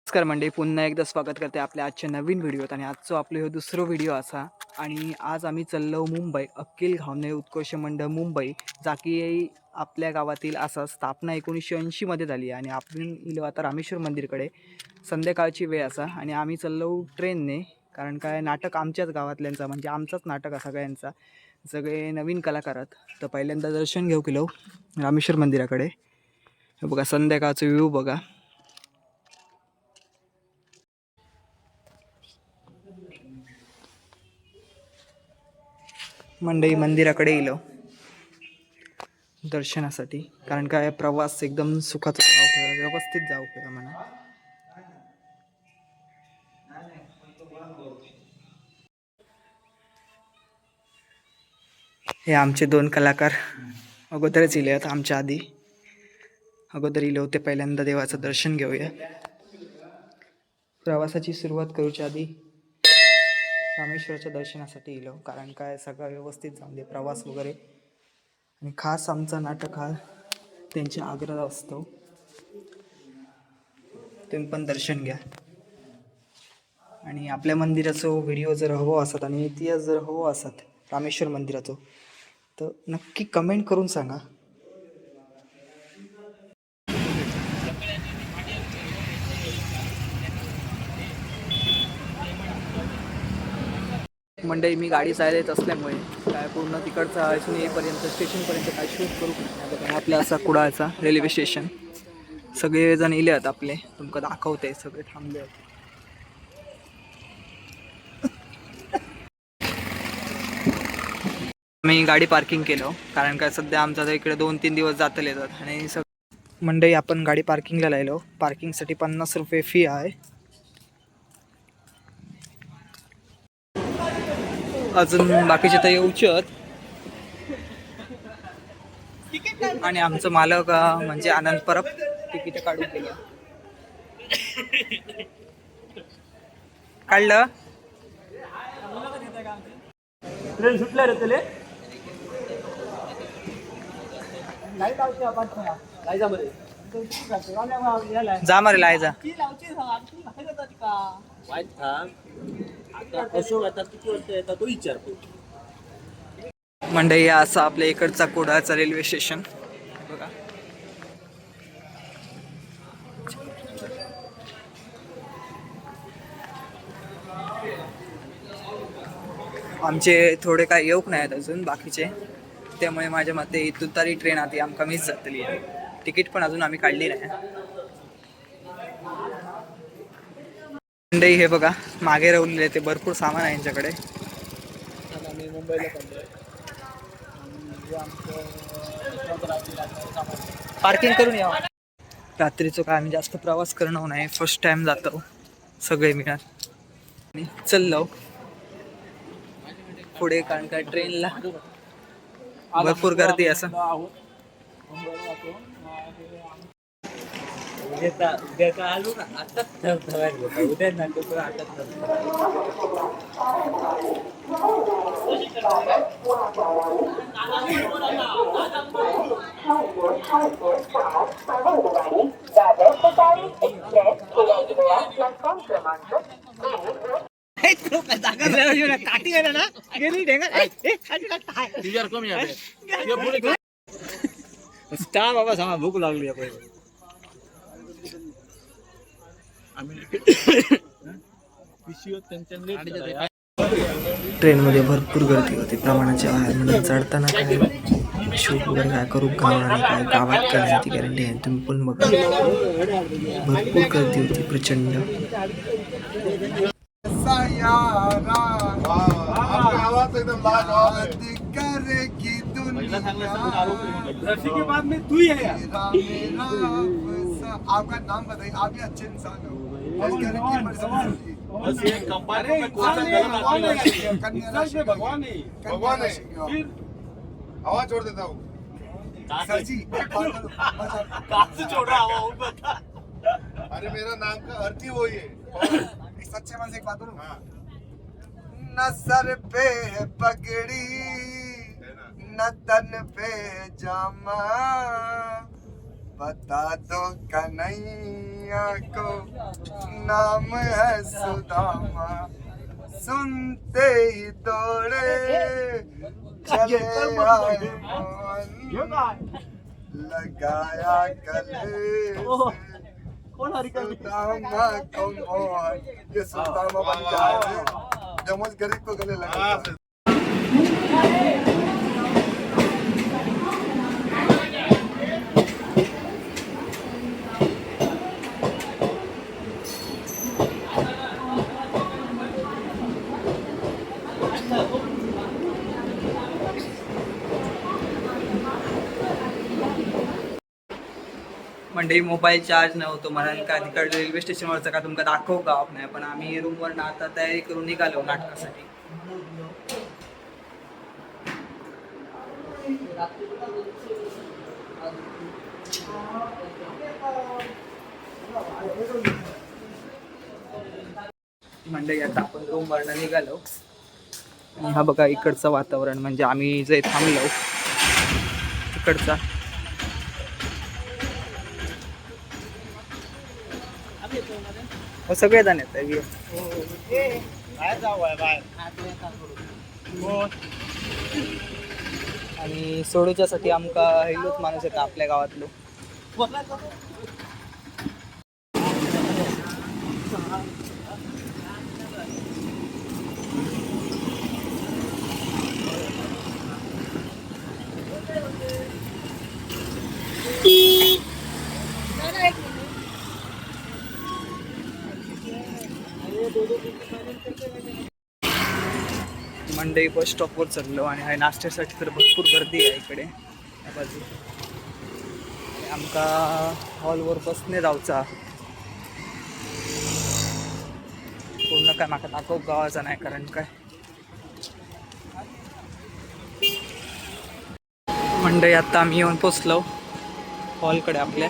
नमस्कार मंडळी, पुन्हा एकदा स्वागत करते आपल्या आजच्या नवीन व्हिडिओत. आणि आजचा आपला हे दुसरा व्हिडिओ असा. आणि आज आम्ही चाललो मुंबई अखिल घावणे उत्कर्ष मंडळ मुंबई, जाकी आपल्या गावातील असा स्थापना 1980 मध्ये झाली. आणि आपण इलो आता रामेश्वर मंदिरकडे. संध्याकाळची वेळ असा आणि आम्ही चाललो ट्रेनने, कारण काय नाटक आमच्याच गावातल्यांचा, म्हणजे आमचाच नाटक असा सगळ्यांचा, सगळे नवीन कलाकार आहेत. तर पहिल्यांदा दर्शन घेऊ केलो रामेश्वर मंदिराकडे. हे बघा संध्याकाळचं व्ह्यू बघा. मंडई मंदिराकडे इलो दर्शनासाठी, कारण काय प्रवास एकदम सुखाचा जाऊ, व्यवस्थित जाऊ का म्हणा. हे आमचे दोन कलाकार अगोदरच इले आहेत, आमच्या आधी अगोदर इले होते. पहिल्यांदा देवाचं दर्शन घेऊया. प्रवासाची सुरुवात करूच्या आधी रामेश्वराच्या दर्शनासाठी इलो, कारण काय सगळं व्यवस्थित जाऊन दे प्रवास वगैरे. आणि खास आमचा नाटक हा त्यांच्या आग्रह असतो, तुम्ही पण दर्शन घ्या. आणि आपल्या मंदिराचं व्हिडिओ जर हवं असत आणि इतिहास जर हवं असत रामेश्वर मंदिराचं, तर नक्की कमेंट करून सांगा. मंडळी, मी गाडी चालत असल्यामुळे काय पूर्ण तिकडचा इथून येईपर्यंत स्टेशनपर्यंत काय शूट करू शकणार. आपल्या असा कुडाळचा रेल्वे स्टेशन, सगळेजण इले आहेत आपले, तुमका दाखवते सगळे थांबले आहेत. मी गाडी पार्किंग केलं, कारण काय सध्या आमचा तर इकडे 2-3 दिवस जातले येतात. आणि मंडळी, आपण गाडी पार्किंगला लायलो. पार्किंगसाठी 50 रुपये फी आहे. अजून बाकीचे तर येऊचे आहेत. आणि आमचं मालक म्हणजे आनंद परब तिकीट काढून दिलं. काढलं ट्रेन सुटल्या रे तुले. जा मरे लायजा. मंडई असं आपल्या इकडचा कुडाळचा रेल्वे स्टेशन बघा. आमचे थोडे काय येऊक नाहीत अजून बाकीचे, त्यामुळे माझ्या मते इथून तरी ट्रेन आधी आमका मिस जातली. तिकीट पण अजून आम्ही काढली नाही. मंडई हे बघा मागे राहिलेले ते भरपूर सामान आहे यांच्याकडे. आम्ही मुंबईला पार्किंग करून या. रात्रीचं काय आम्ही जास्त प्रवास करणार नाही, फर्स्ट टाइम जातो सगळे मिळाल आणि चललो पुढे, कारण काय ट्रेनला भरपूर गर्दी असं. आलो ना आता उद्या काटी गेला ना गेली स्टार बाबा सांगा भूक लागली आहे. ट्रेनमध्ये भरपूर गर्दी होती, प्रमाणाच्या बाहेर. म्हणून चढताना काय शूट वगैरे काय करू गावाला नाही, काय गावात करण्याची गॅरंटी आहे. तुम्ही पण बघा भरपूर गर्दी होती प्रचंड. आपका नाम बताइए, आप भी अच्छे इंसान हो. भगवान है, आवाज छोड़ देता हूँ सर जी. छोड़ रहा हूँ. अरे मेरा नाम का अर्थ ही वही है. सच्चे मन से एक बात बोलूं, न सर पे है पगड़ी न तन पे जामा, बता दो कन्हैया को नाम है सुदामा, सुनते ही दौड़े चले आए मान, लगाया गले सुदामा को मोहन। ये सुदामा बन जाए जब उस गरीब को गले लगा। म्हणजे मोबाईल चार्ज नव्हतो म्हणाल का तिकडे रेल्वे स्टेशनवरचं का तुमका दाखवू का नाही, पण आम्ही रूमवर आता तयारी करून निघालो नाटकासाठी. म्हणजे आता आपण रूमवरनं निघालो आणि हा बघा इकडचं वातावरण, म्हणजे आम्ही जे थांबलो तिकडचा सगळे जण येत. आणि सोडूच्यासाठी आमका हेलोच माणूस येता आपल्या गावातलो. मंडई बस स्टॉपवर चढलो आणि हा नाश्त्यासाठी तर भरपूर गर्दी आहे इकडे या बाजू. आमका हॉलवर बसने जाऊचा पूर्ण काय माका दाखव गावाचा नाही, कारण काय मंडई आता आम्ही येऊन पोचलो हॉलकडे आपल्या.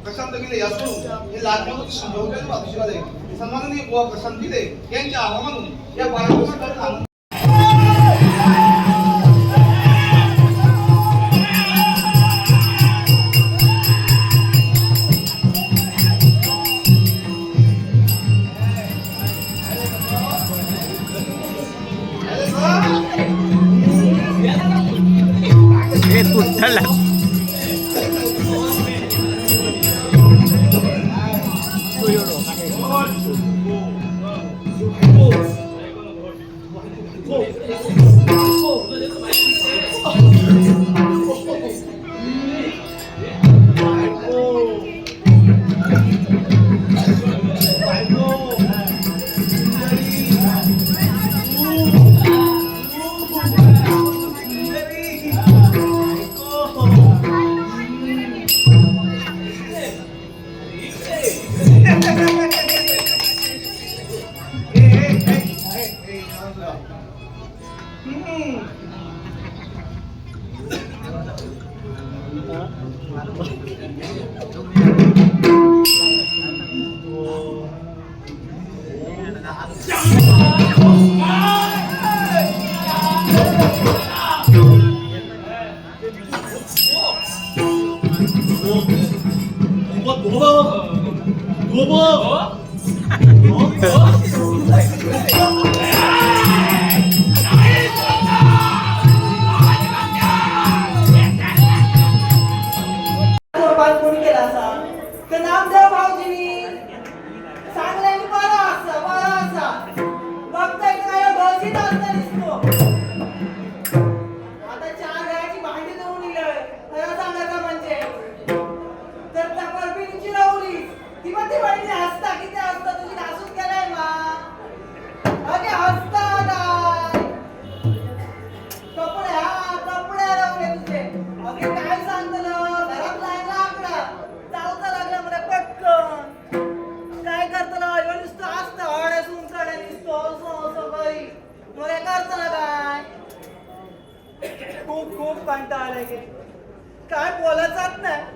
प्रशांत गिले यातून हे लाटण्यामध्ये संभवलेले बातशीला सन्माननीय बुवा प्रशांत गिले यांच्या आवाहनातून या बाळासाठी आनंद खूप कंटाळा आलाय. काय बोलायचं नाही.